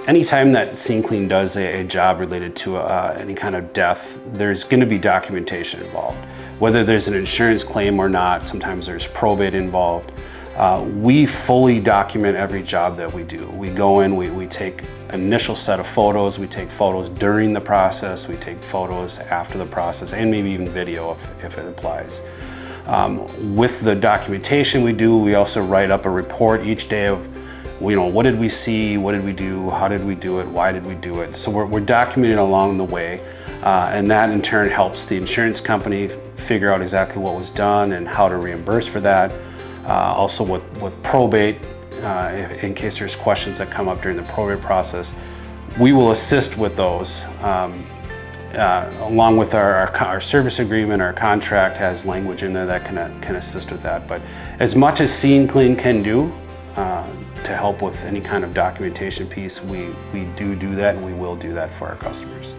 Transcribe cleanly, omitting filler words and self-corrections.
Anytime that Scene Clean does a job related to any kind of death, there's going to be documentation involved. Whether there's an insurance claim or not, sometimes there's probate involved. We fully document every job that we do. We go in, we take initial set of photos, we take photos during the process, we take photos after the process, and maybe even video if it applies. With the documentation we do, we also write up a report each day of, what did we see, what did we do, how did we do it, why did we do it. So we're documenting along the way, and that in turn helps the insurance company figure out exactly what was done and how to reimburse for that. Also with probate, in case there's questions that come up during the probate process, we will assist with those. Along with our service agreement, our contract has language in there that can assist with that. But as much as Scene Clean can do to help with any kind of documentation piece, we do that, and we will do that for our customers.